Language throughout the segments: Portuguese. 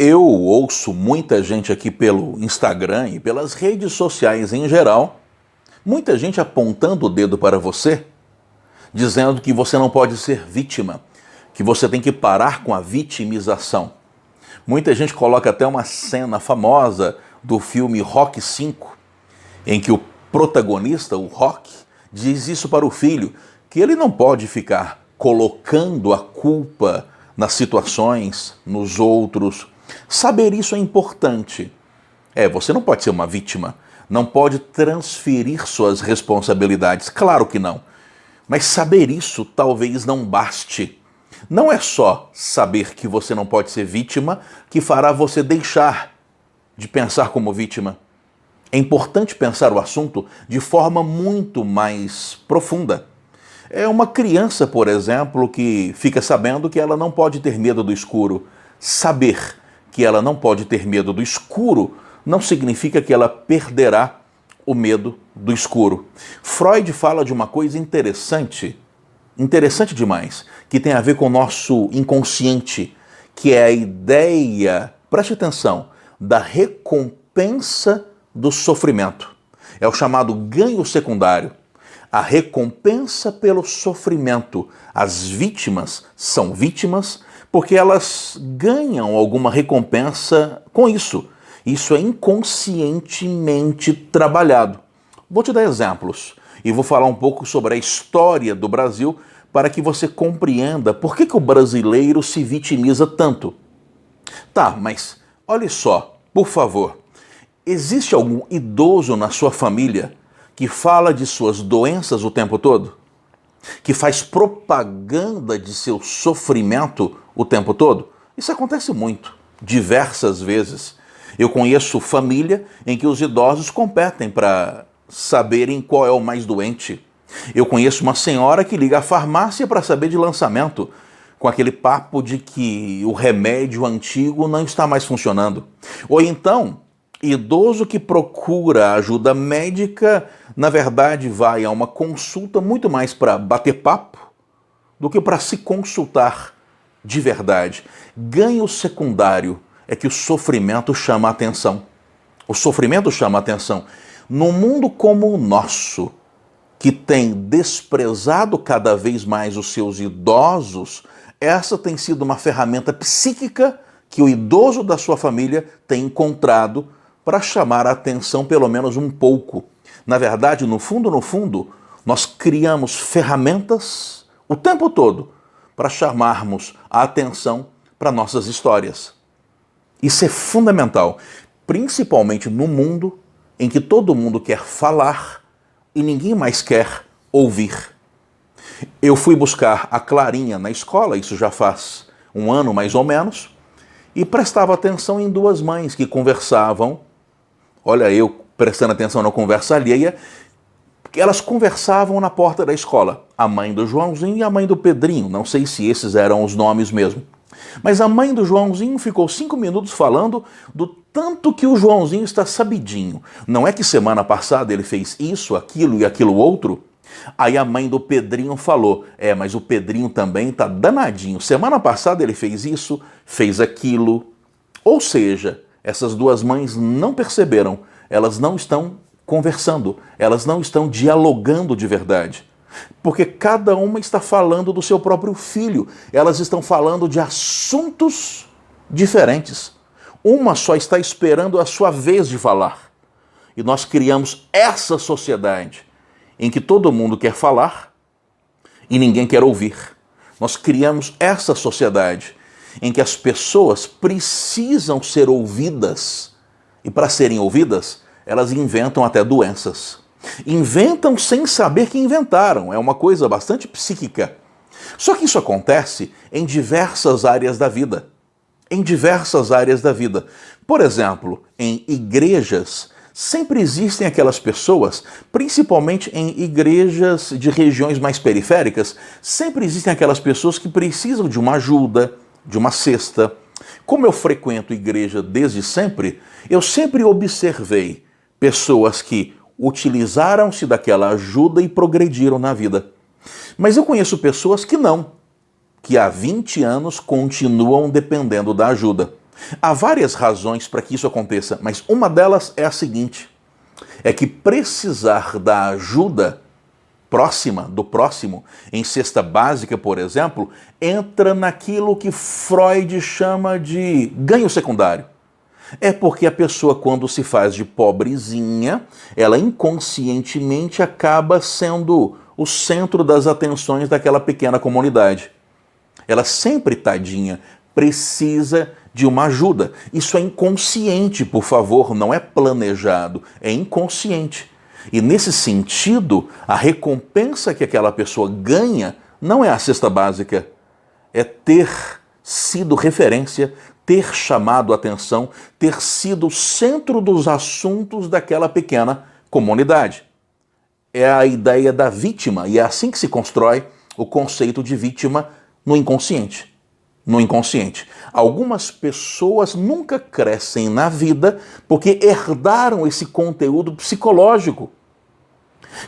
Eu ouço muita gente aqui pelo Instagram e pelas redes sociais em geral, muita gente apontando o dedo para você, dizendo que você não pode ser vítima, que você tem que parar com a vitimização. Muita gente coloca até uma cena famosa do filme Rocky V, em que o protagonista, o Rocky, diz isso para o filho, que ele não pode ficar colocando a culpa nas situações, nos outros. Saber isso é importante. Você não pode ser uma vítima, não pode transferir suas responsabilidades, claro que não. Mas saber isso talvez não baste. Não é só saber que você não pode ser vítima que fará você deixar de pensar como vítima. É importante pensar o assunto de forma muito mais profunda. É uma criança, por exemplo, que fica sabendo que ela não pode ter medo do escuro. Saber que ela não pode ter medo do escuro não significa que ela perderá o medo do escuro. Freud fala de uma coisa interessante demais, que tem a ver com o nosso inconsciente, que é a ideia, preste atenção, da recompensa do sofrimento. É o chamado ganho secundário. A recompensa pelo sofrimento. As vítimas são vítimas porque elas ganham alguma recompensa com isso. Isso é inconscientemente trabalhado. Vou te dar exemplos e vou falar um pouco sobre a história do Brasil para que você compreenda por que o brasileiro se vitimiza tanto. Tá, mas olha só, por favor, existe algum idoso na sua família que fala de suas doenças o tempo todo? Que faz propaganda de seu sofrimento o tempo todo? Isso acontece muito, diversas vezes. Eu conheço família em que os idosos competem para saberem qual é o mais doente. Eu conheço uma senhora que liga à farmácia para saber de lançamento, com aquele papo de que o remédio antigo não está mais funcionando. Ou então, idoso que procura ajuda médica, na verdade vai a uma consulta muito mais para bater papo do que para se consultar de verdade. Ganho secundário é que o sofrimento chama a atenção. O sofrimento chama a atenção. Num mundo como o nosso, que tem desprezado cada vez mais os seus idosos, essa tem sido uma ferramenta psíquica que o idoso da sua família tem encontrado para chamar a atenção pelo menos um pouco. Na verdade, no fundo, nós criamos ferramentas o tempo todo para chamarmos a atenção para nossas histórias. Isso é fundamental, principalmente no mundo em que todo mundo quer falar e ninguém mais quer ouvir. Eu fui buscar a Clarinha na escola, isso já faz um ano mais ou menos, e prestava atenção em duas mães que conversavam. Olha, eu prestando atenção na conversa alheia, porque elas conversavam na porta da escola. A mãe do Joãozinho e a mãe do Pedrinho, não sei se esses eram os nomes mesmo. Mas a mãe do Joãozinho ficou 5 minutos falando do tanto que o Joãozinho está sabidinho. Não é que semana passada ele fez isso, aquilo e aquilo outro? Aí a mãe do Pedrinho falou, mas o Pedrinho também está danadinho. Semana passada ele fez isso, fez aquilo. Ou seja, essas duas mães não perceberam, elas não estão conversando, elas não estão dialogando de verdade. Porque cada uma está falando do seu próprio filho, elas estão falando de assuntos diferentes. Uma só está esperando a sua vez de falar. E nós criamos essa sociedade em que todo mundo quer falar e ninguém quer ouvir. Nós criamos essa sociedade em que as pessoas precisam ser ouvidas, e para serem ouvidas, elas inventam até doenças. Inventam sem saber que inventaram, é uma coisa bastante psíquica. Só que isso acontece em diversas áreas da vida. Em diversas áreas da vida. Por exemplo, em igrejas, sempre existem aquelas pessoas, principalmente em igrejas de regiões mais periféricas, sempre existem aquelas pessoas que precisam de uma ajuda, de uma cesta. Como eu frequento igreja desde sempre, eu sempre observei pessoas que utilizaram-se daquela ajuda e progrediram na vida. Mas eu conheço pessoas que não, que há 20 anos continuam dependendo da ajuda. Há várias razões para que isso aconteça, mas uma delas é a seguinte: é que precisar da ajuda próxima, do próximo, em cesta básica, por exemplo, entra naquilo que Freud chama de ganho secundário. É porque a pessoa, quando se faz de pobrezinha, ela inconscientemente acaba sendo o centro das atenções daquela pequena comunidade. Ela sempre, tadinha, precisa de uma ajuda. Isso é inconsciente, por favor, não é planejado, é inconsciente. E nesse sentido, a recompensa que aquela pessoa ganha não é a cesta básica, é ter sido referência, ter chamado a atenção, ter sido o centro dos assuntos daquela pequena comunidade. É a ideia da vítima, e é assim que se constrói o conceito de vítima no inconsciente. No inconsciente. Algumas pessoas nunca crescem na vida porque herdaram esse conteúdo psicológico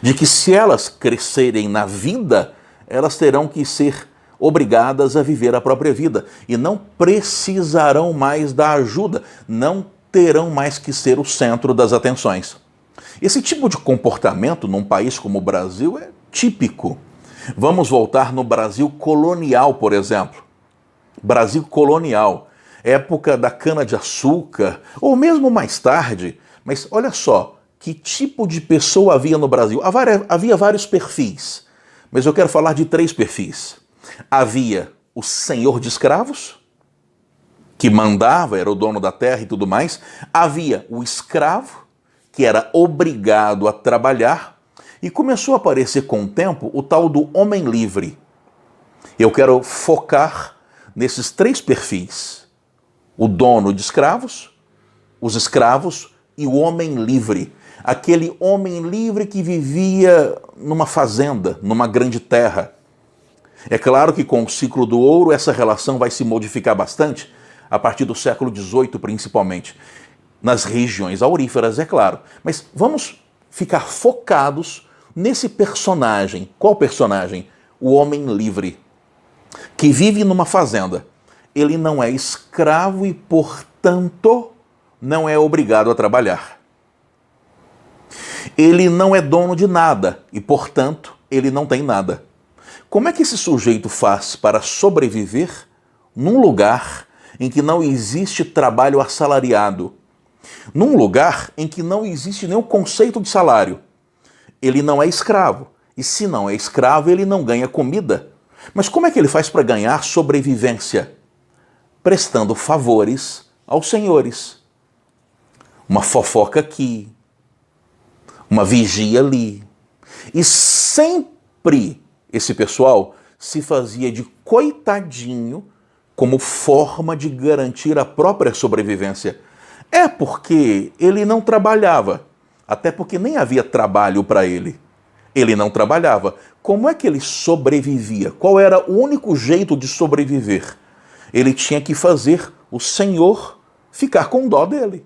de que, se elas crescerem na vida, elas terão que ser obrigadas a viver a própria vida e não precisarão mais da ajuda, não terão mais que ser o centro das atenções. Esse tipo de comportamento num país como o Brasil é típico. Vamos voltar no Brasil colonial, por exemplo. Brasil colonial, época da cana-de-açúcar, ou mesmo mais tarde. Mas olha só, que tipo de pessoa havia no Brasil? Havia vários perfis, mas eu quero falar de 3 perfis. Havia o senhor de escravos, que mandava, era o dono da terra e tudo mais. Havia o escravo, que era obrigado a trabalhar. E começou a aparecer com o tempo o tal do homem livre. Eu quero focar nesses 3 perfis: o dono de escravos, os escravos e o homem livre. Aquele homem livre que vivia numa fazenda, numa grande terra. É claro que com o ciclo do ouro essa relação vai se modificar bastante, a partir do século XVIII principalmente, nas regiões auríferas, é claro. Mas vamos ficar focados nesse personagem. Qual personagem? O homem livre, que vive numa fazenda. Ele não é escravo e, portanto, não é obrigado a trabalhar. Ele não é dono de nada e, portanto, ele não tem nada. Como é que esse sujeito faz para sobreviver num lugar em que não existe trabalho assalariado? Num lugar em que não existe nenhum conceito de salário? Ele não é escravo. E se não é escravo, ele não ganha comida. Mas como é que ele faz para ganhar sobrevivência? Prestando favores aos senhores. Uma fofoca aqui, uma vigia ali. E sempre esse pessoal se fazia de coitadinho como forma de garantir a própria sobrevivência. É porque ele não trabalhava, até porque nem havia trabalho para ele. Ele não trabalhava. Como é que ele sobrevivia? Qual era o único jeito de sobreviver? Ele tinha que fazer o Senhor ficar com dó dele.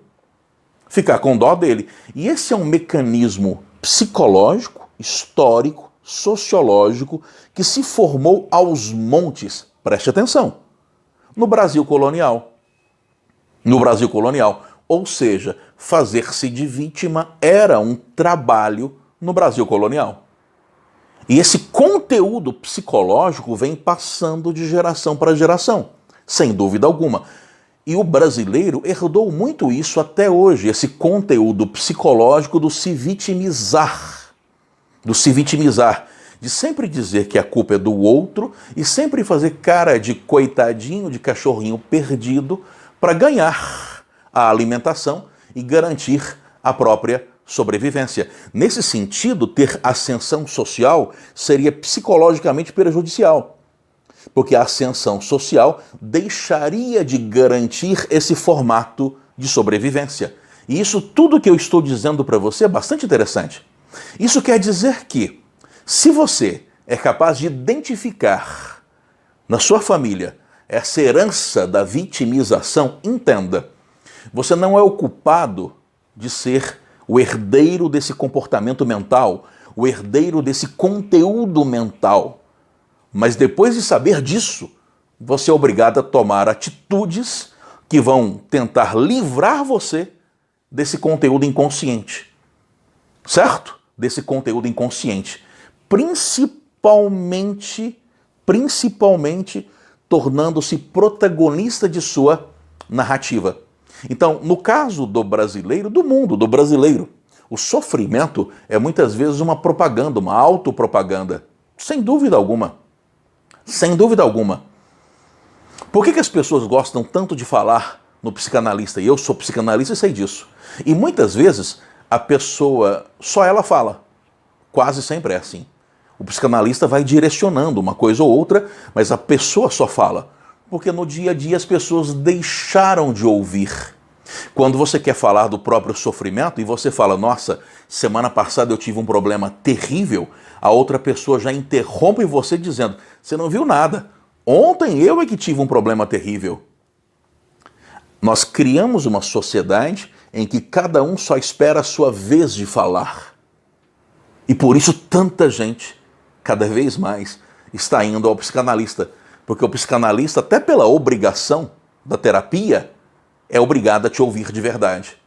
Ficar com dó dele. E esse é um mecanismo psicológico, histórico, sociológico, que se formou aos montes. Preste atenção. No Brasil colonial. No Brasil colonial. Ou seja, fazer-se de vítima era um trabalho no Brasil colonial. E esse conteúdo psicológico vem passando de geração para geração, sem dúvida alguma. E o brasileiro herdou muito isso até hoje, esse conteúdo psicológico do se vitimizar. Do se vitimizar. De sempre dizer que a culpa é do outro e sempre fazer cara de coitadinho, de cachorrinho perdido para ganhar a alimentação e garantir a própria sobrevivência. Nesse sentido, ter ascensão social seria psicologicamente prejudicial, porque a ascensão social deixaria de garantir esse formato de sobrevivência. E isso tudo que eu estou dizendo para você é bastante interessante. Isso quer dizer que, se você é capaz de identificar na sua família essa herança da vitimização, entenda, você não é o culpado de ser o herdeiro desse comportamento mental, o herdeiro desse conteúdo mental. Mas depois de saber disso, você é obrigado a tomar atitudes que vão tentar livrar você desse conteúdo inconsciente. Certo? Desse conteúdo inconsciente. Principalmente tornando-se protagonista de sua narrativa. Então, no caso do brasileiro, do mundo, do brasileiro, o sofrimento é muitas vezes uma propaganda, uma autopropaganda. Sem dúvida alguma. Sem dúvida alguma. Por que as pessoas gostam tanto de falar no psicanalista? E eu sou psicanalista e sei disso. E muitas vezes a pessoa, só ela fala. Quase sempre é assim. O psicanalista vai direcionando uma coisa ou outra, mas a pessoa só fala. Porque no dia a dia as pessoas deixaram de ouvir. Quando você quer falar do próprio sofrimento e você fala, nossa, semana passada eu tive um problema terrível, a outra pessoa já interrompe você dizendo, você não viu nada. Ontem eu é que tive um problema terrível. Nós criamos uma sociedade em que cada um só espera a sua vez de falar. E por isso tanta gente, cada vez mais, está indo ao psicanalista. Porque o psicanalista, até pela obrigação da terapia, é obrigado a te ouvir de verdade.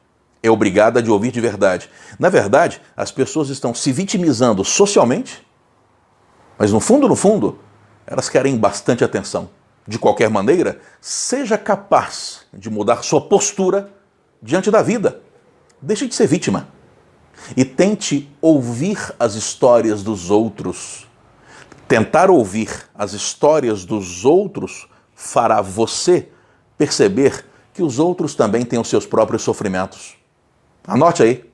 É obrigado a te ouvir de verdade. Na verdade, as pessoas estão se vitimizando socialmente, mas no fundo, elas querem bastante atenção. De qualquer maneira, seja capaz de mudar sua postura diante da vida. Deixe de ser vítima. E tente ouvir as histórias dos outros. Tentar ouvir as histórias dos outros fará você perceber que os outros também têm os seus próprios sofrimentos. Anote aí.